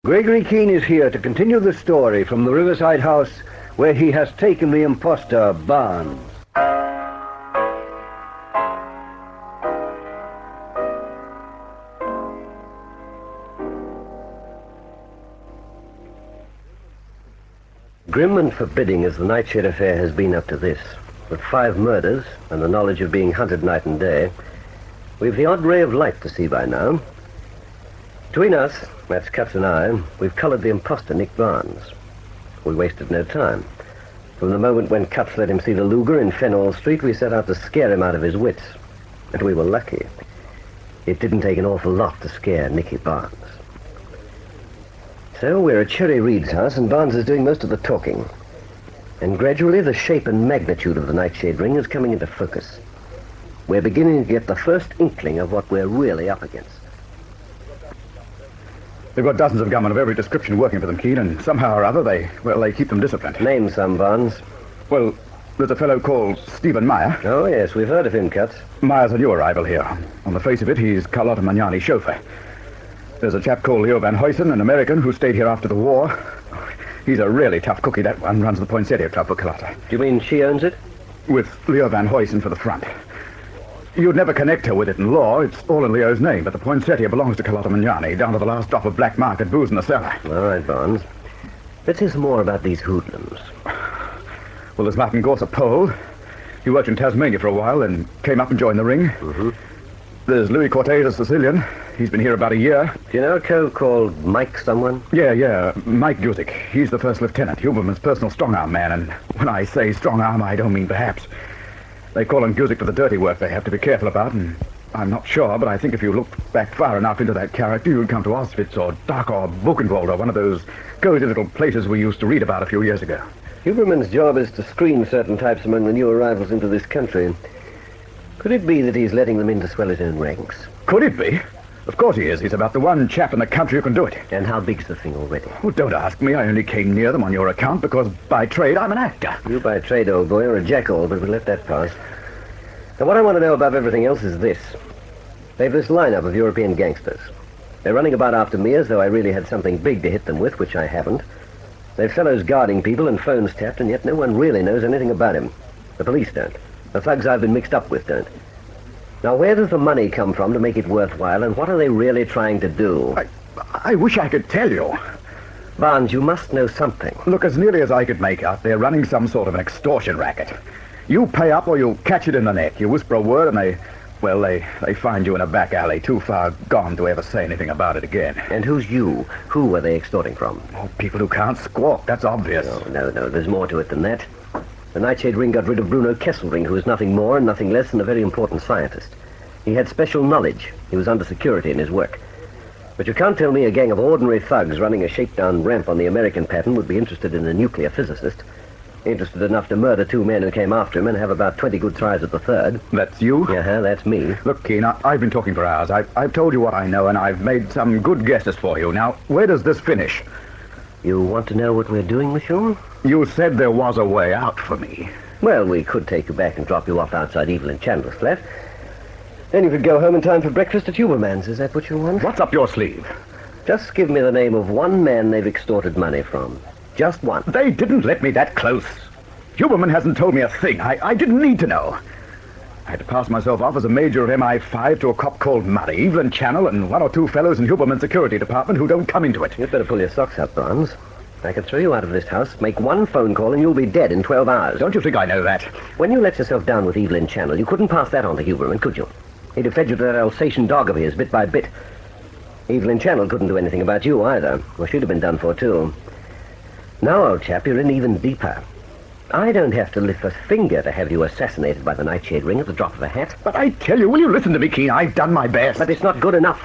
Gregory Keene is here to continue the story from the Riverside house where he has taken the imposter, Barnes. Grim and forbidding as the NightShade affair has been up to this, with 5 murders and the knowledge of being hunted night and day, we've the odd ray of light to see by now. Between us, that's Cutts and I, we've collared the imposter, Nick Barnes. We wasted no time. From the moment when Cutts let him see the Luger in Fenwell Street, we set out to scare him out of his wits. And we were lucky. It didn't take an awful lot to scare Nicky Barnes. So we're at Cherry Reed's house, and Barnes is doing most of the talking. And gradually the shape and magnitude of the NightShade ring is coming into focus. We're beginning to get the first inkling of what we're really up against. They've got dozens of gunmen of every description working for them, Keene, and somehow or other they keep them disciplined. Name some, Barnes. Well, there's a fellow called Stephen Meyer. Oh, yes, we've heard of him, Cutts. Meyer's a new arrival here. On the face of it, he's Carlotta Magnani's chauffeur. There's a chap called Leo Van Huysen, an American who stayed here after the war. He's a really tough cookie, that one. Runs the Poinsettia Club for Carlotta. Do you mean she owns it? With Leo Van Huysen for the front. You'd never connect her with it in law. It's all in Leo's name, but the Poinsettia belongs to Carlotta Magnani, down to the last drop of black market booze in the cellar. All right, Barnes. Let's hear some more about these hoodlums. Well, there's Martin Gorse, a Pole. He worked in Tasmania for a while and came up and joined the ring. Mm-hmm. There's Louis Cortez, a Sicilian. He's been here about a year. Do you know a cove called Mike someone? Yeah, Mike Guzik. He's the first lieutenant, Huberman's personal strong-arm man, and when I say strong-arm, I don't mean perhaps. They call him Guzik for the dirty work they have to be careful about, and I'm not sure, but I think if you looked back far enough into that character, you'd come to Auschwitz or Dachau or Buchenwald or one of those cozy little places we used to read about a few years ago. Huberman's job is to screen certain types among the new arrivals into this country. Could it be that he's letting them in to swell his own ranks? Could it be? Of course he is. He's about the one chap in the country who can do it. And how big's the thing already? Well, don't ask me. I only came near them on your account because by trade I'm an actor. You by trade, old boy, are a jackal, but we'll let that pass. Now, what I want to know above everything else is this. They've this lineup of European gangsters. They're running about after me as though I really had something big to hit them with, which I haven't. They've fellows guarding people and phones tapped, and yet no one really knows anything about him. The police don't. The thugs I've been mixed up with don't. Now, where does the money come from to make it worthwhile, and what are they really trying to do? I wish I could tell you. Barnes, you must know something. Look, as nearly as I could make out, they're running some sort of an extortion racket. You pay up or you'll catch it in the neck. You whisper a word and they find you in a back alley too far gone to ever say anything about it again. And who's you? Who are they extorting from? Oh, people who can't squawk, that's obvious. No, there's more to it than that. The NightShade ring got rid of Bruno Kesselring, who was nothing more and nothing less than a very important scientist. He had special knowledge. He was under security in his work. But you can't tell me a gang of ordinary thugs running a shakedown ramp on the American pattern would be interested in a nuclear physicist. Interested enough to murder 2 men who came after him and have about 20 good tries at the third. That's you? Yeah, that's me. Look, Keene, I've been talking for hours. I've told you what I know, and I've made some good guesses for you. Now, where does this finish? You want to know what we're doing with you? You said there was a way out for me. Well, we could take you back and drop you off outside Evelyn Chandler's flat. Then you could go home in time for breakfast at Huberman's. Is that what you want? What's up your sleeve? Just give me the name of one man they've extorted money from. Just one. They didn't let me that close. Huberman hasn't told me a thing. I didn't need to know. I had to pass myself off as a major of MI5 to a cop called Murray, Evelyn Channel, and 1 or 2 fellows in Huberman's security department who don't come into it. You'd better pull your socks up, Barnes. I can throw you out of this house, make one phone call, and you'll be dead in 12 hours. Don't you think I know that? When you let yourself down with Evelyn Channel, you couldn't pass that on to Huberman, could you? He'd have fed you to that Alsatian dog of his, bit by bit. Evelyn Channel couldn't do anything about you, either. Well, she'd have been done for, too. Now, old chap, you're in even deeper. I don't have to lift a finger to have you assassinated by the NightShade ring at the drop of a hat. But I tell you, will you listen to me, Keene? I've done my best. But it's not good enough.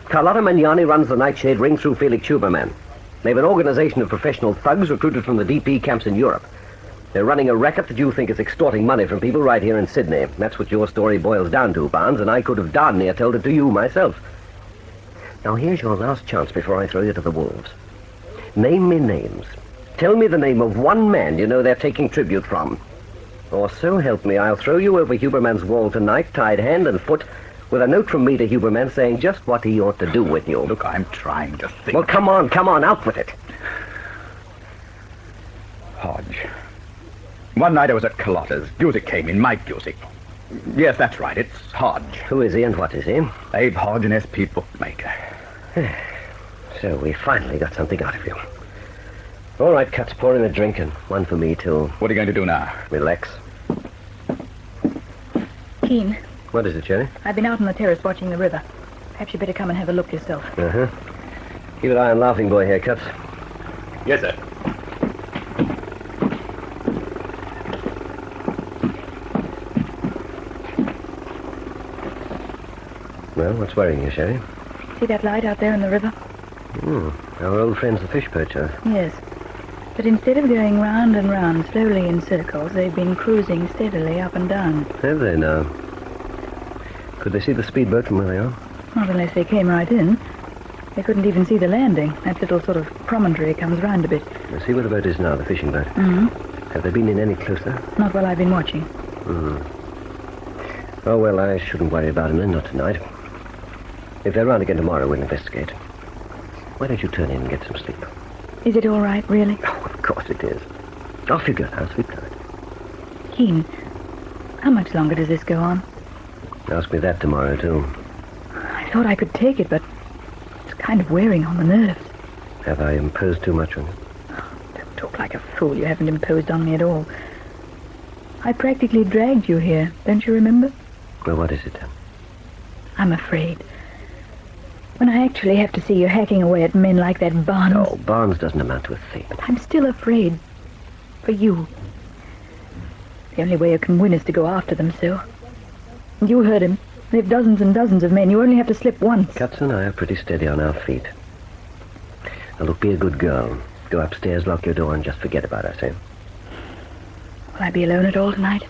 Carlotta Magnani runs the NightShade ring through Felix Huberman. They've an organization of professional thugs recruited from the DP camps in Europe. They're running a racket that you think is extorting money from people right here in Sydney. That's what your story boils down to, Barnes, and I could have darn near told it to you myself. Now, here's your last chance before I throw you to the wolves. Name me names. Tell me the name of one man you know they're taking tribute from. Or so help me, I'll throw you over Huberman's wall tonight, tied hand and foot, with a note from me to Huberman saying just what he ought to do with you. Look, I'm trying to think. Well, come on, out with it. Hodge. One night I was at Carlotta's. Guzik came in, Mike Guzik. Yes, that's right, it's Hodge. Who is he and what is he? Abe Hodge, an SP bookmaker. So we finally got something out of you. All right, Cuts, pour him a drink and one for me, too. What are you going to do now? Relax. Keen, What is it, Cherry? I've been out on the terrace watching the river. Perhaps you'd better come and have a look yourself. Uh-huh. Keep an eye on Laughing Boy here, Cuts. Yes, sir. Well, what's worrying you, Sherry? See that light out there in the river? Our old friends, the fish poachers. Yes. But instead of going round and round slowly in circles, they've been cruising steadily up and down. Have they now? Could they see the speedboat from where they are? Not unless they came right in. They couldn't even see the landing. That little sort of promontory comes round a bit. Let's see where the boat is now, the fishing boat. Mm-hmm. Have they been in any closer? Not while I've been watching. Oh, well, I shouldn't worry about them then, not tonight. If they're round again tomorrow, we'll investigate. Why don't you turn in and get some sleep? Is it all right, really? Oh, of course it is. Off you go now, sleep tight. Keen, how much longer does this go on? Ask me that tomorrow, too. I thought I could take it, but it's kind of wearing on the nerves. Have I imposed too much on you? Don't talk like a fool. You haven't imposed on me at all. I practically dragged you here, don't you remember? Well, what is it then? I'm afraid. When I actually have to see you hacking away at men like that Barnes... No, Barnes doesn't amount to a thing. But I'm still afraid. For you. The only way you can win is to go after them so. And you heard him. They've dozens and dozens of men. You only have to slip once. Katz and I are pretty steady on our feet. Now, look, be a good girl. Go upstairs, lock your door, and just forget about us, eh? Will I be alone at all tonight?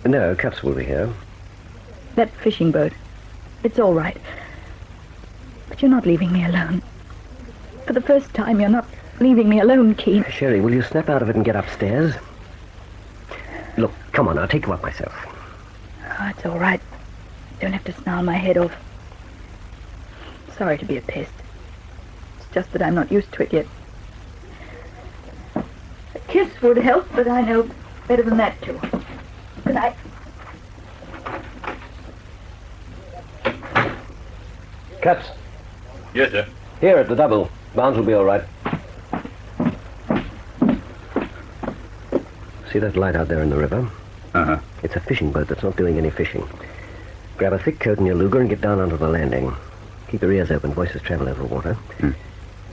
No, Katz will be here. That fishing boat. It's all right. But you're not leaving me alone. For the first time, you're not leaving me alone, Keen. Sherry, will you snap out of it and get upstairs? Look, come on, I'll take you up myself. Oh, it's all right. Don't have to snarl my head off. Sorry to be a pest. It's just that I'm not used to it yet. A kiss would help, but I know better than that, too. Good night. Katz, Yes, sir. here at the double. Barnes will be all right. See that light out there in the river? Uh-huh. It's a fishing boat that's not doing any fishing. Grab a thick coat and your luger and get down onto the landing. Keep your ears open. Voices travel over water.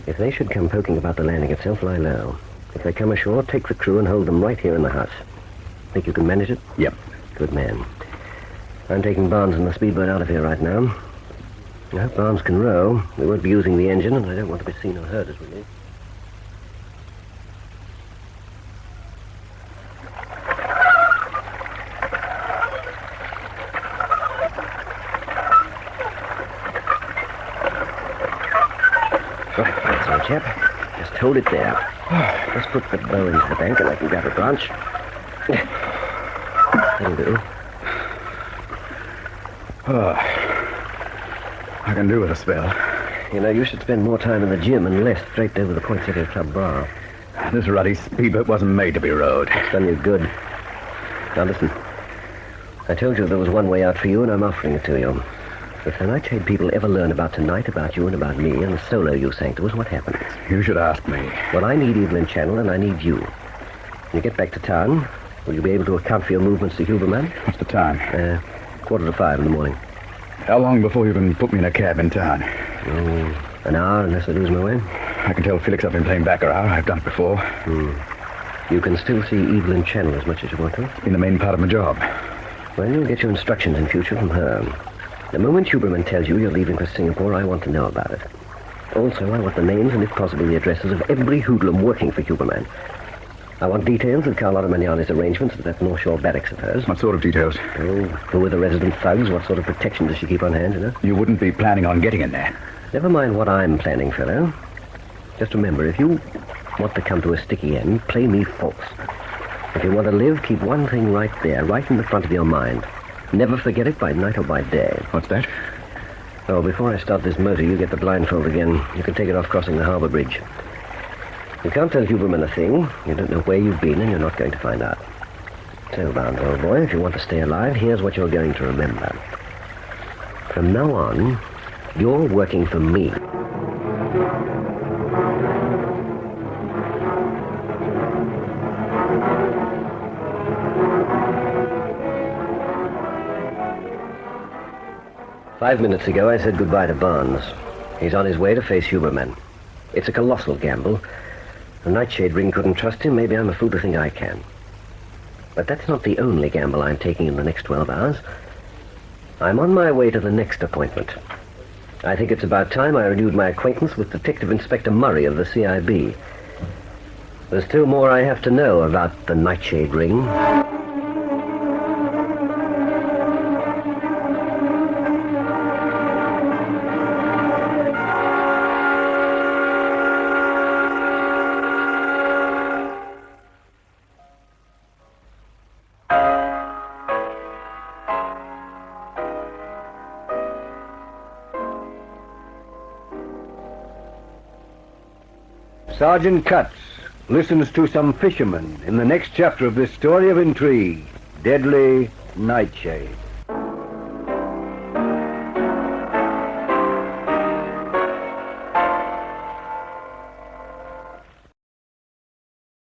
If they should come poking about the landing itself, lie low. If they come ashore, take the crew and hold them right here in the house. Think you can manage it? Yep. Good man. I'm taking Barnes and the speedboat out of here right now. I hope Barnes can row. We won't be using the engine, and I don't want to be seen or heard as we leave. Right, that's all, chap. Just hold it there. Let's put the bow into the bank and I can grab a branch. That'll do. I can do with a spell. You know, you should spend more time in the gym and less draped over the Poinsettia Club bar. This ruddy speedboat wasn't made to be rowed. It's done you good. Now listen. I told you there was one way out for you, and I'm offering it to you. If the NightShade people ever learn about tonight, about you and about me, and the solo you sang to us, what happens? You should ask me. Well, I need Evelyn Channel, and I need you. When you get back to town, will you be able to account for your movements to Huberman? What's the time? 4:45 in the morning. How long before you can put me in a cab in town? An hour, unless I lose my way. I can tell Felix I've been playing baccarat. I've done it before. You can still see Evelyn Channel as much as you want to. It's been the main part of my job. Well, you'll get your instructions in future from her. The moment Huberman tells you you're leaving for Singapore, I want to know about it. Also, I want the names and, if possible, the addresses of every hoodlum working for Huberman. I want details of Carlotta Magnani's arrangements with that North Shore barracks of hers. What sort of details? Oh, who are the resident thugs? What sort of protection does she keep on hand, you know? You wouldn't be planning on getting in there. Never mind what I'm planning, fellow. Just remember, if you want to come to a sticky end, play me false. If you want to live, keep one thing right there, right in the front of your mind. Never forget it by night or by day. What's that? Oh, before I start this motor, you get the blindfold again. You can take it off crossing the harbor bridge. You can't tell Huberman a thing. You don't know where you've been, and you're not going to find out. So, Barnes, old boy, if you want to stay alive, here's what you're going to remember. From now on, you're working for me. "5 minutes ago, I said goodbye to Barnes. He's on his way to face Huberman. It's a colossal gamble. The Nightshade ring couldn't trust him. Maybe I'm a fool to think I can. But that's not the only gamble I'm taking in the next 12 hours. I'm on my way to the next appointment. I think it's about time I renewed my acquaintance with Detective Inspector Murray of the CIB. There's still more I have to know about the Nightshade ring." Sergeant Cutts listens to some fishermen in the next chapter of this story of intrigue, Deadly Nightshade.